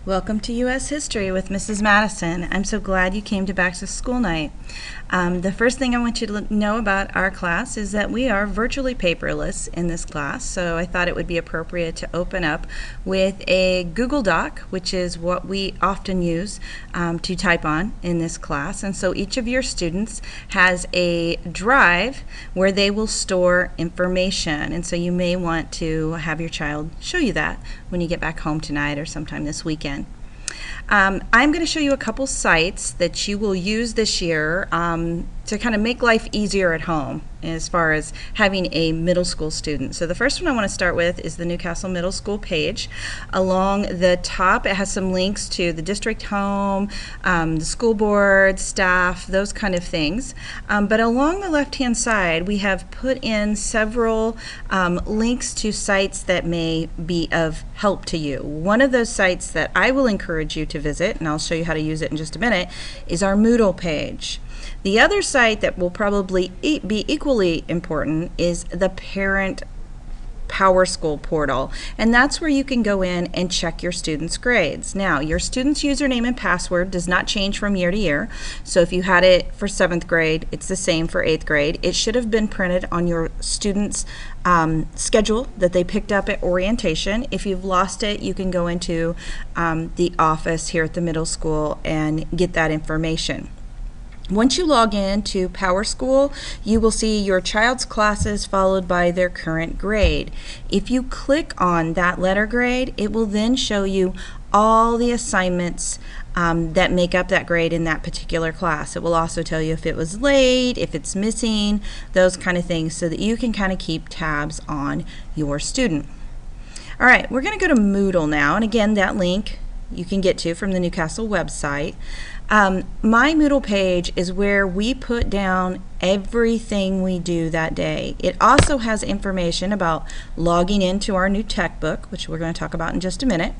Welcome to U.S. History with Mrs. Madison. I'm so glad you came to Back to School Night. The first thing I want you to know about our class is that we are virtually paperless in this class, so I thought it would be appropriate to open up with a Google Doc, which is what we often use to type on in this class. And so each of your students has a drive where they will store information, and so you may want to have your child show you that when you get back home tonight or sometime this weekend. I'm going to show you a couple sites that you will use this year to kind of make life easier at home as far as having a middle school student. So the first one I want to start with is the Newcastle Middle School page. Along the top it has some links to the district home, the school board, staff, those kind of things. But along the left hand side we have put in several links to sites that may be of help to you. One of those sites that I will encourage you to visit, and I'll show you how to use it in just a minute, is our Moodle page. The other site that will probably be equally important is the Parent Power School portal, and that's where you can go in and check your students' grades. Now, your student's username and password does not change from year to year, so if you had it for 7th grade, it's the same for 8th grade. It should have been printed on your student's schedule that they picked up at orientation. If you've lost it, you can go into the office here at the middle school and get that information. Once you log in to Power School, you will see your child's classes followed by their current grade. If you click on that letter grade, it will then show you all the assignments that make up that grade in that particular class. It will also tell you if it was late, if it's missing, those kind of things, so that you can kind of keep tabs on your student. All right, we're going to go to Moodle now, and again, that link you can get to from the Newcastle website. My Moodle page is where we put down everything we do that day. It also has information about logging into our new textbook, which we're going to talk about in just a minute.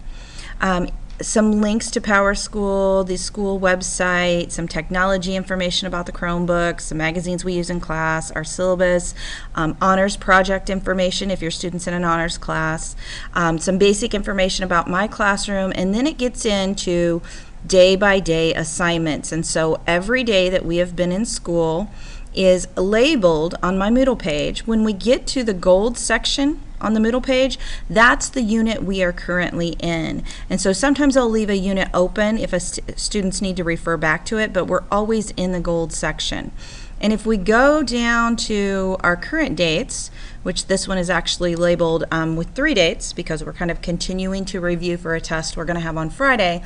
Some links to Power School, the school website, some technology information about the Chromebooks, some magazines we use in class, our syllabus, honors project information if your student's in an honors class, some basic information about my classroom, and then it gets into day-by-day assignments. And so every day that we have been in school is labeled on my Moodle page. When we get to the gold section on the Moodle page, that's the unit we are currently in. And so sometimes I'll leave a unit open if students need to refer back to it, but we're always in the gold section. And if we go down to our current dates, which this one is actually labeled with 3 dates because we're kind of continuing to review for a test we're going to have on Friday,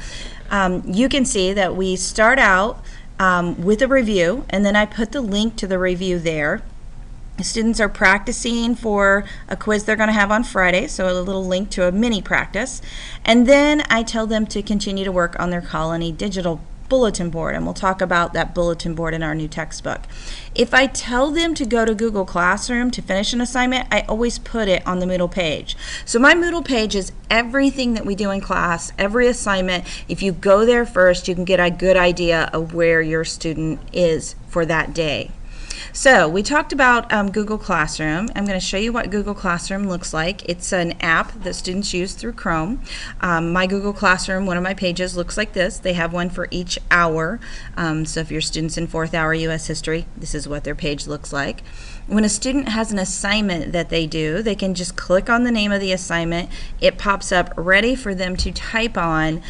you can see that we start out with a review, and then I put the link to the review there. Students are practicing for a quiz they're going to have on Friday, so a little link to a mini practice. And then I tell them to continue to work on their Colony digital bulletin board, and we'll talk about that bulletin board in our new textbook. If I tell them to go to Google Classroom to finish an assignment, I always put it on the Moodle page. So my Moodle page is everything that we do in class, every assignment. If you go there first, you can get a good idea of where your student is for that day. So we talked about Google Classroom. I'm going to show you what Google Classroom looks like. It's an app that students use through Chrome. My Google Classroom, one of my pages looks like this. They have one for each hour. So if your student's in 4th hour U.S. History, this is what their page looks like. When a student has an assignment that they do, they can just click on the name of the assignment. It pops up ready for them to type on.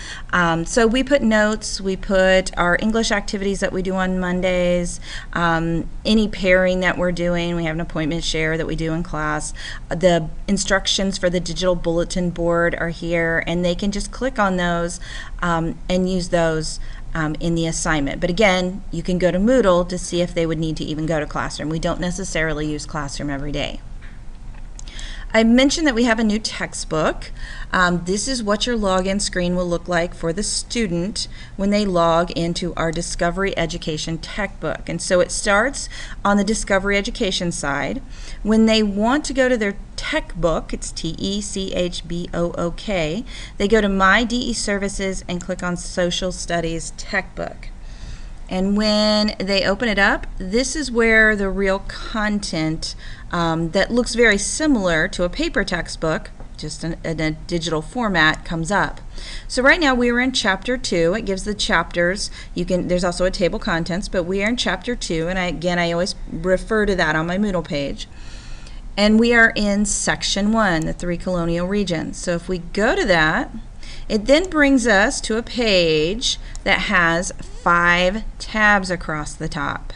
So we put notes, we put our English activities that we do on Mondays, any pairing that we're doing. We have an appointment share that we do in class. The instructions for the digital bulletin board are here, and they can just click on those and use those in the assignment. But again, you can go to Moodle to see if they would need to even go to Classroom. We don't necessarily use Classroom every day. I mentioned that we have a new textbook. This is what your login screen will look like for the student when they log into our Discovery Education textbook. And so it starts on the Discovery Education side. When they want to go to their textbook, it's T-E-C-H-B-O-O-K, they go to My DE Services and click on Social Studies Textbook. And when they open it up, this is where the real content that looks very similar to a paper textbook just in a digital format comes up. So right now we are in chapter 2. It gives the chapters. There's also a table of contents, but we are in chapter 2, and I always refer to that on my Moodle page. And we are in section 1, the 3 colonial regions. So if we go to that, it then brings us to a page that has 5 tabs across the top.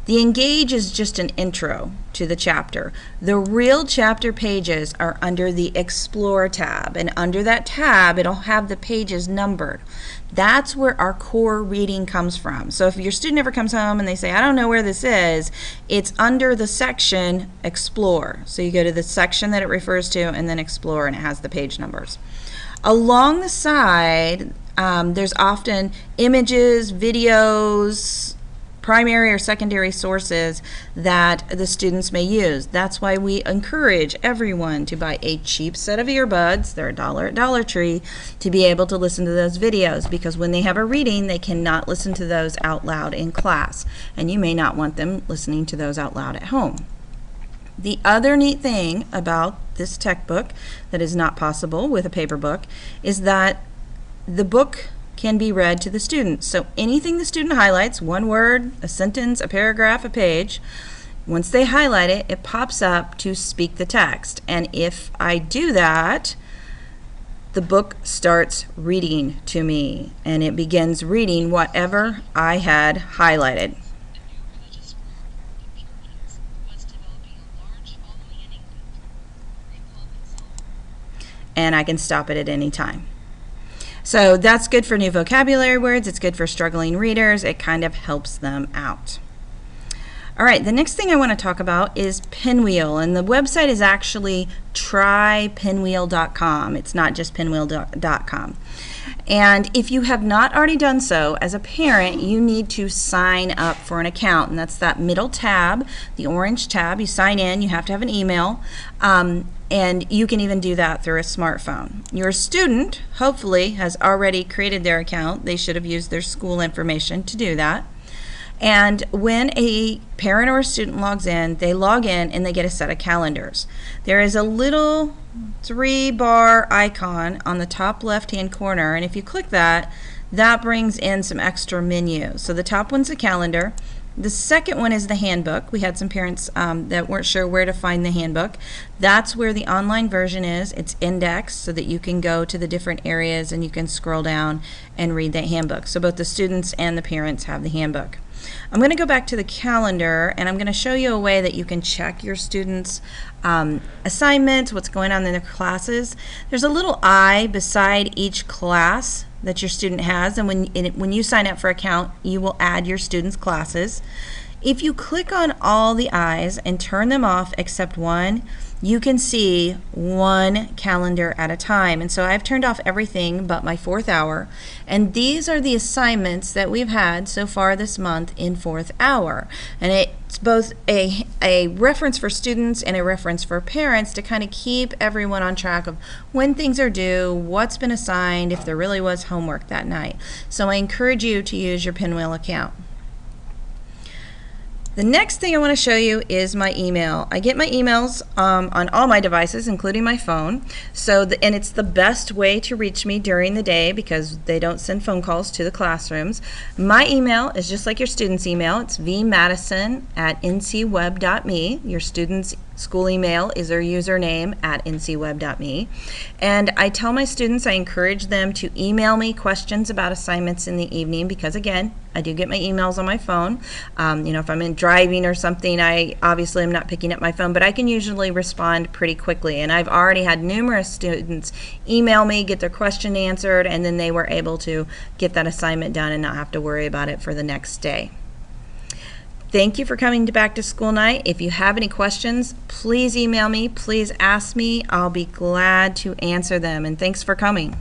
The Engage is just an intro to the chapter. The real chapter pages are under the Explore tab, and under that tab it'll have the pages numbered. That's where our core reading comes from. So if your student ever comes home and they say, I don't know where this is, it's under the section Explore. So you go to the section that it refers to and then Explore, and it has the page numbers. Along the side, there's often images, videos, primary or secondary sources that the students may use. That's why we encourage everyone to buy a cheap set of earbuds, they're $1 at Dollar Tree, to be able to listen to those videos, because when they have a reading, they cannot listen to those out loud in class, and you may not want them listening to those out loud at home. The other neat thing about this tech book that is not possible with a paper book is that the book can be read to the students. So anything the student highlights, one word, a sentence, a paragraph, a page, once they highlight it, it pops up to speak the text. And if I do that, the book starts reading to me, and it begins reading whatever I had highlighted. And I can stop it at any time. So that's good for new vocabulary words. It's good for struggling readers. It kind of helps them out. All right, the next thing I want to talk about is Pinwheel, and the website is actually trypinwheel.com. It's not just pinwheel.com. And if you have not already done so, as a parent, you need to sign up for an account, and that's that middle tab, the orange tab. You sign in, you have to have an email, and you can even do that through a smartphone. Your student, hopefully, has already created their account. They should have used their school information to do that. And when a parent or a student logs in, they log in and they get a set of calendars. There is a little 3-bar icon on the top left-hand corner, and if you click that, that brings in some extra menus. So the top one's the calendar. The second one is the handbook. We had some parents that weren't sure where to find the handbook. That's where the online version is. It's indexed so that you can go to the different areas and you can scroll down and read that handbook. So both the students and the parents have the handbook. I'm going to go back to the calendar, and I'm going to show you a way that you can check your students' assignments, what's going on in their classes. There's a little eye beside each class that your student has, and when you sign up for an account, you will add your students' classes. If you click on all the eyes and turn them off except one, you can see one calendar at a time. And so I've turned off everything but my 4th hour, and these are the assignments that we've had so far this month in 4th hour. And it's both a reference for students and a reference for parents to kind of keep everyone on track of when things are due, what's been assigned, if there really was homework that night. So I encourage you to use your Pinwheel account. The next thing I want to show you is my email. I get my emails on all my devices, including my phone. And it's the best way to reach me during the day because they don't send phone calls to the classrooms. My email is just like your student's email. It's vmadison@ncweb.me. Your student's school email is their username at ncweb.me. And I tell my students, I encourage them to email me questions about assignments in the evening because, again, I do get my emails on my phone. If I'm in driving or something, I obviously am not picking up my phone, but I can usually respond pretty quickly. And I've already had numerous students email me, get their question answered, and then they were able to get that assignment done and not have to worry about it for the next day. Thank you for coming to Back to School Night. If you have any questions, please email me, please ask me. I'll be glad to answer them, and thanks for coming.